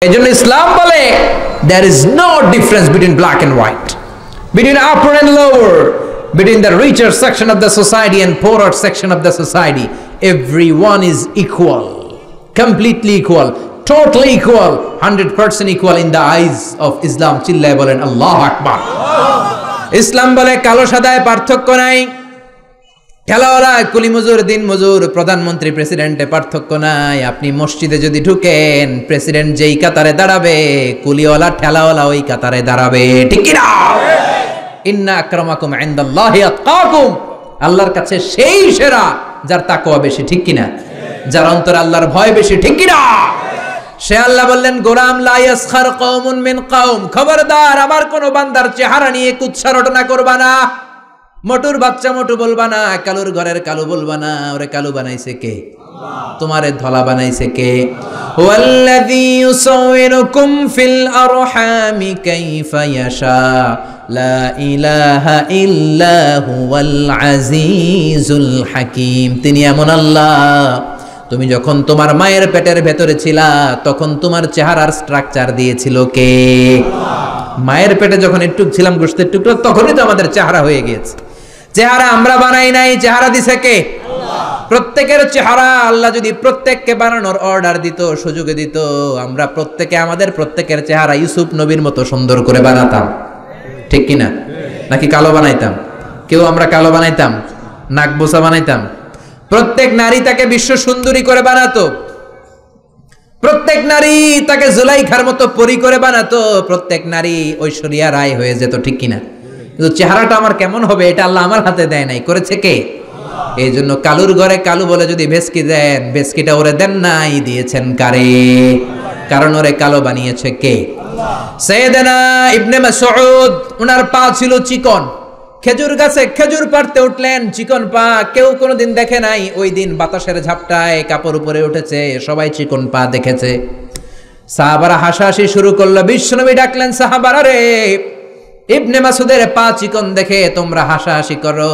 এজন্য ইসলাম বলে there is no difference between black and white, between upper and lower, between the richer section of the society and poorer section of the society. Everyone is equal, completely equal, totally equal, 100% equal in the eyes of Islam. চিল্লায় বলেন আল্লাহু আকবার। ইসলাম বলে কালো সাদায় পার্থক্য নাই, খেলাওয়ালা কুলি মজুর দিন মজুর প্রধানমন্ত্রী প্রেসিডেন্টে পার্থক্য নাই। আপনি মসজিদে যদি ঢুকেন, প্রেসিডেন্ট যেই কাতারে দাঁড়াবে কুলিওয়ালা ঠেলাওয়ালা ওই কাতারে দাঁড়াবে, ঠিক কি না? ইন্না আকরামাকুম ইনদাল্লাহি আতকাকুম, আল্লাহর কাছে সেই সেরা যার তাকওয়া বেশি, ঠিক কি না? যার অন্তরে আল্লাহর ভয় বেশি, ঠিক কি না? সে আল্লাহ বললেন গোলাম লা ইয়াসখার কওমুন মিন কওম, খবরদার আমার কোন বান্দার চেহারা নিয়ে কুৎসা রটনা করবা না। মোটুর বাচ্চা মোটু বলবা না, কালুর ঘরের কালু বলবা না। ওরে কালু বানাইছে কে? আল্লাহ। তোমারে ধলা বানাইছে কে? ওয়াল্লাযী ইউসাউইরুকুম ফিল আরহামি কাইফা ইয়াশা লা ইলাহা ইল্লা হুয়াল আজিজুল হাকীম। তিনি এমন আল্লাহ, তুমি যখন তোমার মায়ের পেটের ভেতরে ছিলা তখন তোমার চেহারার স্ট্রাকচার দিয়েছিল কে? আল্লাহ। মায়ের পেটে যখন একটু ছিলাম গোশতের টুকরো, তখনই তো আমাদের চেহারা হয়ে গিয়েছে। চেহারা আমরা বানাই নাই, চেহারা দিছে কে? আল্লাহ। প্রত্যেকের চেহারা আল্লাহ যদি প্রত্যেককে বানানোর অর্ডার দিত, সুযোগ দিত, আমরা প্রত্যেকে আমাদের প্রত্যেকের চেহারা ইউসুফ নবীর মতো সুন্দর করে বানাতাম, ঠিক কি না? নাকি কালো বানাইতাম? কেউ আমরা কালো বানাইতাম, নাক বোসা বানাইতাম? প্রত্যেক নারী তাকে বিশ্ব সুন্দরী করে বানাতো, প্রত্যেক নারী তাকে জুলাইখার মতো পরি করে বানাতো, প্রত্যেক নারী ঐশ্বরিয়া রায় হয়ে যেত, ঠিক কিনা? কিন্তু চেহারাটা আমার কেমন হবে এটা আল্লাহ আমার হাতে দেয় নাই, করেছে কে? এই জন্য কালুর ঘরে কালু বলে যদি ভেস্কি দেন, ভেস্কিটা ওরে দেন নাই, দিয়েছেন কারে? কারণ ওরে কালো বানিয়েছে কে? সাইয়েদনা ইবনে মাসউদ, ওনার পা ছিল চিকন, খেজুর গাছে খেজুর পাড়তে উঠলেন, চিকন পা, কেউ কোনোদিন দেখে নাই। ওই দিন বাতাসের ঝাপটায় কাপড় উপরে উঠেছে, সবাই চিকন পা দেখেছে। সাহাবারা হাসাহাসি শুরু করলো। বিশ্বনবী ডাকলেন, সাহাবারা রে, ইবনে মাসুদের পা চিকন দেখে তোমরা হাসাহাসি করো,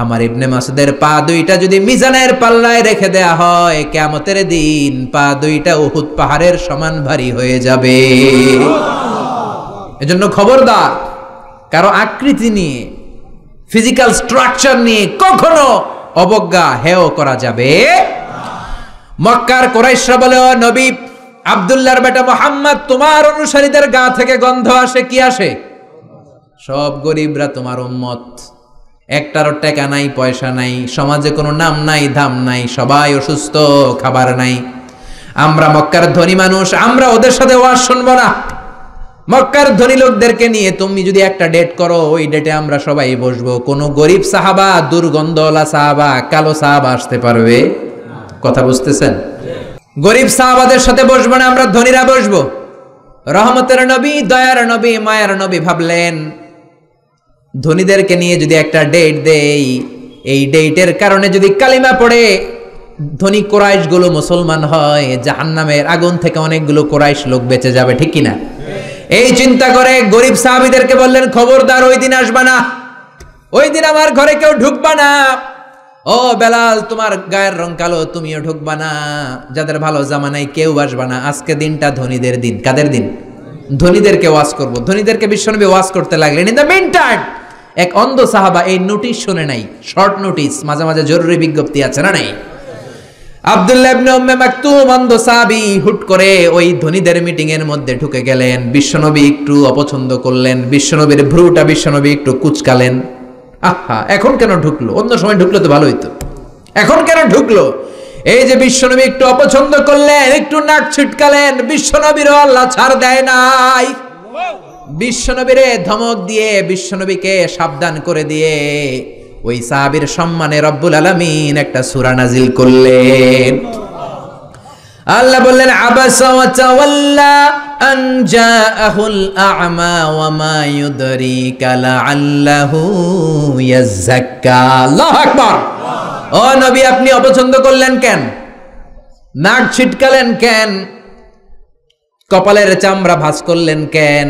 আমার ইবনে মাসুদের পা দুইটা যদি মিজানের পাল্লায় রেখে দেয়া হয়, কিয়ামতের দিন পা দুইটা উহুদ পাহাড়ের সমান ভারী হয়ে যাবে। এজন্য খবরদার, কারো আকৃতি নিয়ে, ফিজিক্যাল স্ট্রাকচার নিয়ে কখনো অবজ্ঞা হেয় করা যাবে। মক্কার কুরাইশরা বলে, ও নবী, আব্দুল্লাহর বেটা মুহাম্মদ, তোমার অনুসারীদের গা থেকে গন্ধ আসে, কি আসে? সব গরিবরা তোমার উম্মত, একটারও টাকা নাই, পয়সা নাই, সমাজে কোনো নাম নাই, ধাম নাই, সবাই অসুস্থ, খাবার নাই। আমরা মক্কার ধনী মানুষ, আমরা ওদের সাথে ওয়াজ শুনবো না। মক্কার ধনী লোকদেরকে নিয়ে তুমি যদি একটা ডেট করো, ওই ডেটে আমরা সবাই বসবো। কোন গরিব সাহাবা, দুর্গন্ধওয়ালা সাহাবা, কালো সাহাবা আসতে পারবে? কথা বুঝতেছেন? গরিব সাহাবাদের সাথে বসবো না, আমরা ধনীরা বসবো। রহমতের নবী, দয়ার নবী, মায়ার নবী ভাবলেন, ধনীদেরকে নিয়ে যদি একটা ডেট দেই, এই ডেটের কারণে যদি কালিমা পড়ে ধনী কোরাইশ গুলো মুসলমান হয়, জাহান্নামের আগুন থেকে অনেকগুলো কোরাইশ লোক বেঁচে যাবে, ঠিক কিনা? এই চিন্তা করে গরিব সাহাবীদেরকে বললেন, খবরদার ওই দিন আসবা না, ওই দিন আমার ঘরে কেউ ঢুকবা না। ও বেলাল, তোমার গায়ের রং কালো, তুমিও ঢুকবা না। যাদের ভালো জামা নাই কেউ আসবা না। আজকে দিনটা ধনীদের দিন। কাদের দিন? ধনীদেরকে ওয়াজ করব। ধনীদেরকে বিশ্বনবী ওয়াজ করতে লাগলেন। ইন দ্য মিন টাইম এক অন্ধ সাহাবা এই নোটিশ শুনে নাই, শর্ট নোটিশ, মাঝে মাঝে জরুরি বিজ্ঞপ্তি আছে না নাই? আব্দুল্লাহ ইবনে উম্মে মাকতুম, অন্ধ সাহাবী, হুট করে ওই ধনীদের মিটিং এর মধ্যে ঢুকে গেলেন। বিশ্বনবী একটু অপছন্দ করলেন, বিশ্বনবীর ভ্রুটা বিশ্বনবী একটু কুচকালেন। আহা, এখন কেন ঢুকলো? অন্য সময় ঢুকলো তো ভালো হইতো, এখন কেন ঢুকলো? এই যে বিশ্বনবী একটু অপছন্দ করলেন, একটু নাক ছিটকালেন, বিশ্বনবীরও আল্লাহ ছাড় দেয় নাই। বিশ্বনবীরে ধমক দিয়ে, বিশ্বনবীকে সাবধান করে দিয়ে ওই সাহাবীর সম্মানে রব্বুল আলামিন একটা সূরা নাজিল করলেন। আল্লাহ বললেন, আবাসা ওয়া তাওয়াল্লা আন জাআহুল আ'মা ওয়া মা ইউদরিকা লাআল্লাহু ইয়াযাক্কা। আল্লাহু আকবার। ও নবী, আপনি অপছন্দ করলেন কেন? নাক ছিটকালেন কেন? কপালের চামড়া ভাঁজ করলেন কেন?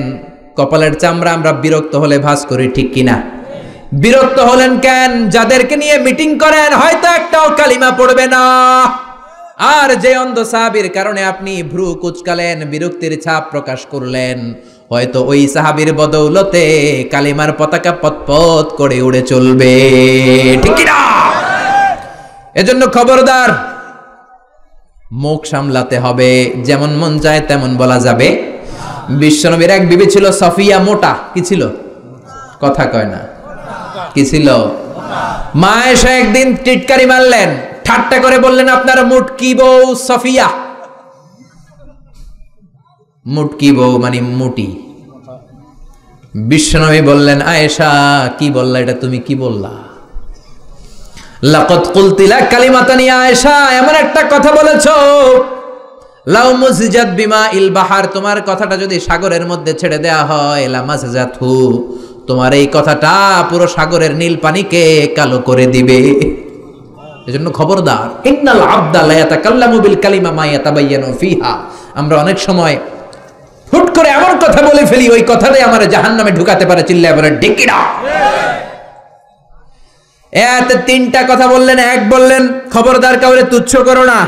কপালের চামড়া আমরা বিরক্ত হলে ভাঁজ করি, ঠিক কিনা? বিরক্ত হলেন কেন? যাদেরকে নিয়ে মিটিং করেন হয়তো একটাও কালিমা পড়বে না, আর যে অন্ধ সাহাবীর কারণে আপনি ভ্রু কুচকালেন, বিরক্তির ছাপ প্রকাশ করলেন, হয়তো ওই সাহাবীর বদৌলতে কালিমার পতাকা পতপত করে উড়ে চলবে, ঠিক কি না? এজন্য খবরদার, মুখ সামলাতে হবে, যেমন মন চায় তেমন বলা যাবে। বিশ্বনবীর এক বিবি ছিল সফিয়া, মোটা। কি ছিল? কথা কয় না, কি ছিল? মা এসে একদিন টিটকারি মারলেন, ঠাট্টা করে বললেন, আপনার মুটকি বউ সফিয়া। মুটকি বউ মানে মুটি। বিশ্বনবী বললেন, আয়েশা কি বললা এটা, তুমি কি বললা? লাকাদ কুলতি লা কালিমাতানি আয়েশা, এমন একটা কথা বলেছো, লাউ মুজিজাত বিমা ইল বাহার, তোমার কথাটা যদি সাগরের মধ্যে ছেড়ে দেয়া হয়, লা মাসজাতহু, তোমার এই কথাটা পুরো সাগরের নীল পানিকে কালো করে দিবে। এজন্য খবরদার, ইন্নাল আবদা লা ইয়াতাকাল্লামু বিল কালিমা মা ইয়াতাবায়ানু ফিহা, আমরা অনেক সময় হুট করে এমন কথা বলে ফেলি, ওই কথাটাই আমারে জাহান্নামে ঢুকাতে পারে। চিল্লায় বলে ঠিক কি না? এতে তিনটা কথা বললেন। এক বললেন, খবরদার কাউরে তুচ্ছ করো না।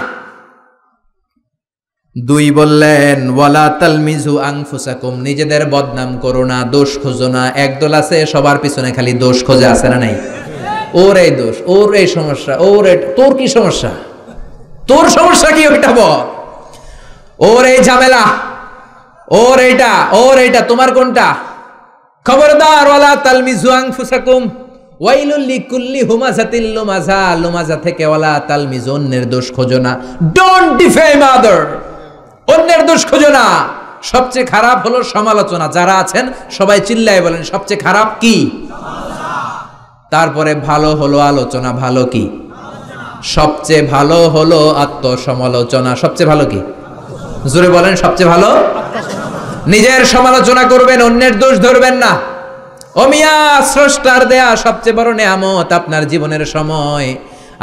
দুই বললেন, ওয়ালা তালমিজু আনফুসাকুম, নিজেদের বদনাম করো না, দোষ খোঁজো না। একদল আছে সবার পিছনে খালি দোষ খোঁজে, আছে না নাই? ওর এই দোষ, ওর এই সমস্যা, ওর তোর কি সমস্যা? তোর সমস্যা কি ওইটা বল। ওর এই ঝামেলা, ওর এইটা, তোমার কোনটা? খবরদার, ওয়ালা তালমিজু আনফুসাকুম ওয়াইলুল লিকুল্লি হুমাযাতিল লুমাযা, লুমাযা থেকে ওয়ালা তালমিজু, অন্যের দোষ খোঁজো না। ডোন্ট ডিফেম আদার, অন্যের দোষ খোঁজো না। সবচেয়ে খারাপ হলো সমালোচনা। যারা আছেন সবাই চিল্লায় বলেন, সবচেয়ে খারাপ কি? তারপরে ভালো হলো আলোচনা। ভালো কি? সবচেয়ে ভালো হলো আত্মসমালোচনা। সবচেয়ে ভালো কি? জোরে বলেন, সবচেয়ে ভালো। নিজের সমালোচনা করবেন, অন্যের দোষ ধরবেন না। ও মিয়া, স্রষ্টার দেয়া সবচেয়ে বড় নেয়ামত আপনার জীবনের সময়।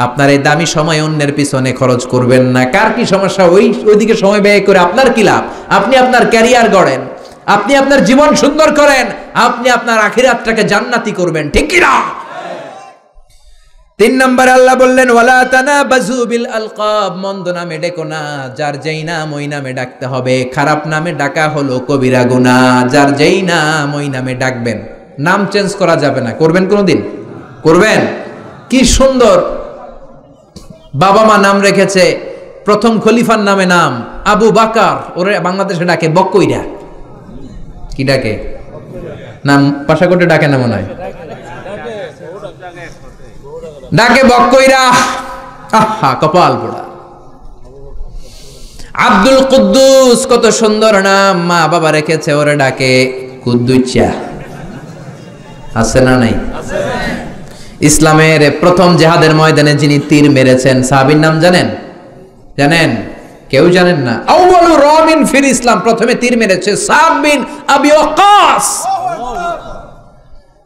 আপনার এই দামি সময় অন্যের পিছনে খরচ করবেন না। কার কি সমস্যা, ওইদিকে সময় ব্যয় করে আপনার কি লাভ? আপনি আপনার ক্যারিয়ার গড়েন, আপনি আপনার জীবন সুন্দর করেন, আপনি আপনার আখিরাতটাকে জান্নাতি করবেন, ঠিক কি না? 3 নম্বর আল্লাহ বললেন, ওয়ালা তানাবাজু বিল আলকাব, মন্দ নামে ডেকো না। যার যেই নাম ওই নামে ডাকতে হবে। খারাপ নামে ডাকা হলো কবিরা গুনাহ। যার যেই নাম ওই নামে ডাকবেন, নাম চেঞ্জ করা যাবে না। করবেন কোনদিন? করবেন? কি সুন্দর বাবা মা নাম রেখেছে, প্রথম খলিফার নামে নাম আবু বাকার, ওরে বাংলাদেশে ডাকে বক্কইরা। কি ডাকে? নাম পাশাকোটে ডাকে না মনে হয়, ডাকে বক্কইরা। আহা, কপাল পোড়া। আব্দুল কুদ্দুস, কত সুন্দর নাম, মা বাবা রেখেছে, ওরে ডাকে কুদ্দুচ্চা। আছে না নাই? ইসলামের প্রথম জিহাদের ময়দানে যিনি তীর মেরেছেন, সাহাবীর নাম জানেন? জানেন? কেউ জানেন না? আউয়ালু রামিন ফিল ইসলাম, প্রথমে তীর মেরেছে সাদ বিন আবি ওয়াক্কাস।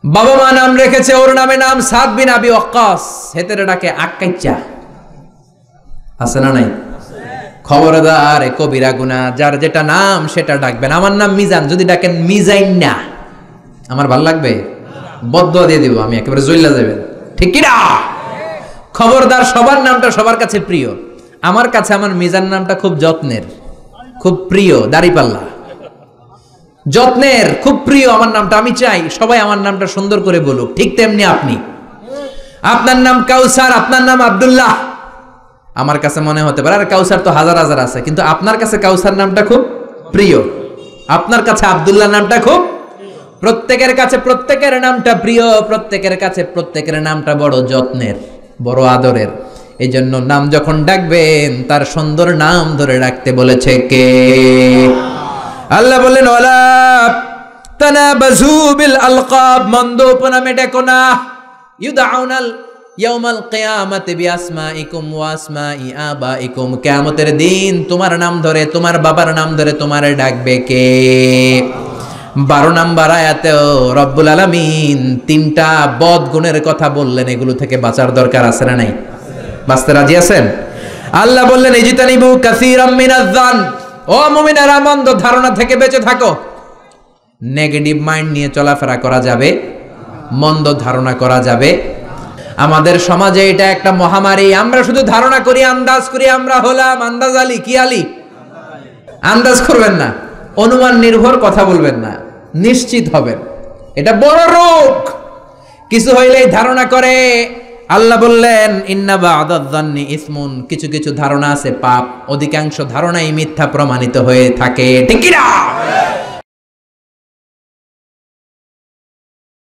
বাবা মা নাম রেখেছে, ওর নামে নাম সাদ বিন আবি ওয়াক্কাস, হেতেরে ডাকে আক্কাইচা। আছে না নাই? খবরদার, কবিরা গুনাহ। যার যেটা নাম সেটা ডাকবেন। আমার নাম মিজান, যদি ডাকেন মিজাইন না, আমার ভাল লাগবে? বদদুয়া দিয়ে দিব আমি, একেবারে জ্বললা যাবেন, ঠিক কি না? খবরদার, সবার নামটা সবার কাছে প্রিয়। আমার কাছে আমার মিজান নামটা খুব যত্নের, খুব প্রিয়, দাড়িপাল্লা, যত্নের, খুব প্রিয় আমার নামটা। আমি চাই সবাই আমার নামটা সুন্দর করে বলুক। ঠিক তেমনি আপনি, আপনার নাম কাউসার, আপনার নাম আব্দুল্লাহ। আমার কাছে মনে হতে পারে আর কাউসার তো হাজার হাজার আছে, কিন্তু আপনার কাছে কাউসার নামটা খুব প্রিয়, আপনার কাছে আব্দুল্লাহ নামটা খুব। প্রত্যেকের কাছে প্রত্যেকের নামটা প্রিয়, প্রত্যেকের কাছে প্রত্যেকের নামটা বড় যত্নের, বড় আদরের। এই জন্য নাম যখন ডাকবেন তার সুন্দর নাম ধরে ডাকতে বলেছে কে? আল্লাহ বললেন, ওয়ালা তানাবাজু বিল আলকাব, মন্দ উপনামে ডেকো না। ইউদাউনাল ইয়াউমাল কিয়ামাতি বিআসমাইকুম ওয়া আসমাই আবাইকুম, কিয়ামতের দিন তোমার নাম ধরে, তোমার বাবার নাম ধরে তোমারে ডাকবে কে? 12 নম্বর আয়াতেও রব্বুল আলামিন 3টা বদ গুণের কথা বললেন। এগুলো থেকে বাঁচার দরকার আছে না নাই? বাঁচতে রাজি আছেন? আল্লাহ বললেন, ইজতানিবু কাসীরাম মিনাজ যান, ও মুমিনেরা মন্দ ধারণা থেকে বেঁচে থাকো। নেগেটিভ মাইন্ড নিয়ে চলাফেরা করা যাবে, মন্দ ধারণা করা যাবে। আমাদের সমাজে এটা একটা মহামারী। আমরা শুধু ধারণা করি, আন্দাজ করি, আমরা হলাম আন্দাজ আলী। কি আলী? আন্দাজ করবেন না, অনুমান নির্ভর কথা বলবেন না, নিশ্চিত হবেন। এটা বড় রোগ। কিছু হইলেই ধারণা করে। আল্লাহ বললেন ইন্না বা'দায-যান্নি ইসমুন, কিছু কিছু ধারণা আছে পাপ, অধিকাংশ ধারণাই মিথ্যা প্রমাণিত হয়ে থাকে। ঠিক কি না?